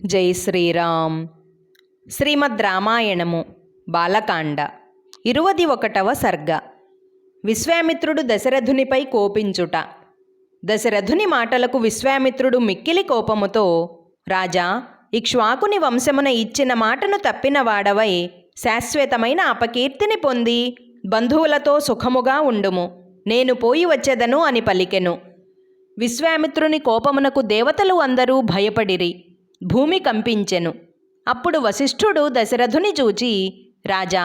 జై శ్రీరామ్. శ్రీమద్ రామాయణము బాలకాండ 21వ సర్గ. విశ్వామిత్రుడు దశరథునిపై కోపించుట. దశరథుని మాటలకు విశ్వామిత్రుడు మిక్కిలి కోపముతో, రాజా, ఇక్ష్వాకుని వంశమున ఇచ్చిన మాటను తప్పిన వాడవై శాశ్వతమైన అపకీర్తిని పొంది బంధువులతో సుఖముగా ఉండుము, నేను పోయి వచ్చెదను అని పలికెను. విశ్వామిత్రుని కోపమునకు దేవతలు అందరూ భయపడిరి. భూమి కంపించెను. అప్పుడు వశిష్ఠుడు దశరథుని చూచి, రాజా,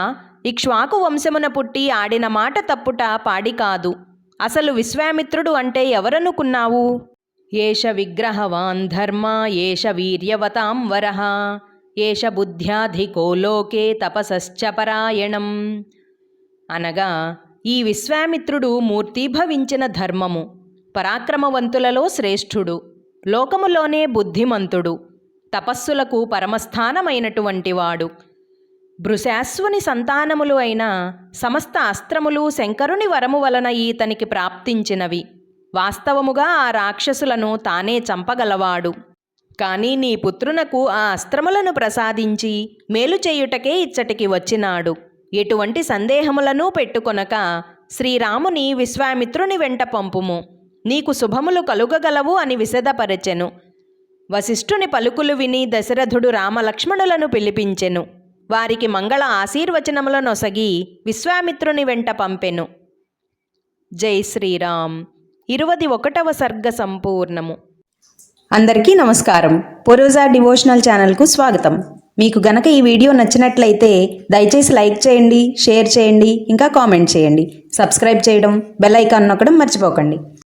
ఇక్ష్వాకు వంశమున పుట్టి ఆడిన మాట తప్పుట పాడి కాదు. అసలు విశ్వామిత్రుడు అంటే ఎవరనుకున్నావు? ఏష విగ్రహవాన్ ధర్మ, ఏష వీర్యవతాం వరః, ఏష బుద్ధ్యాధికో లోకే తపసశ్చ పరాయణం. అనగా, ఈ విశ్వామిత్రుడు మూర్తీభవించిన ధర్మము, పరాక్రమవంతులలో శ్రేష్ఠుడు, లోకములోనే బుద్ధిమంతుడు, తపస్సులకు పరమస్థానమైనటువంటి వాడు. భృశాశ్వుని సంతానములు అయిన సమస్త అస్త్రములు శంకరుని వరము వలన ఈతనికి ప్రాప్తించినవి. వాస్తవముగా ఆ రాక్షసులను తానే చంపగలవాడు. కానీ నీ పుత్రునకు ఆ అస్త్రములను ప్రసాదించి మేలు చేయుటకే ఇచ్చటికి వచ్చినాడు. ఎటువంటి సందేహములను పెట్టుకొనక శ్రీరాముని విశ్వామిత్రుని వెంట పంపుము, నీకు శుభములు కలుగగలవు అని విశదపరచెను. వశిష్ఠుని పలుకులు విని దశరథుడు రామలక్ష్మణులను పిలిపించెను. వారికి మంగళ ఆశీర్వచనములనొసగి విశ్వామిత్రుని వెంట పంపెను. జై శ్రీరామ్. 21వ సర్గ సంపూర్ణము. అందరికీ నమస్కారం. పూర్వజా డివోషనల్ ఛానల్కు స్వాగతం. మీకు గనక ఈ వీడియో నచ్చినట్లయితే దయచేసి లైక్ చేయండి, షేర్ చేయండి, ఇంకా కామెంట్ చేయండి. సబ్స్క్రైబ్ చేయడం, బెల్ ఐకాన్ నొక్కడం మర్చిపోకండి.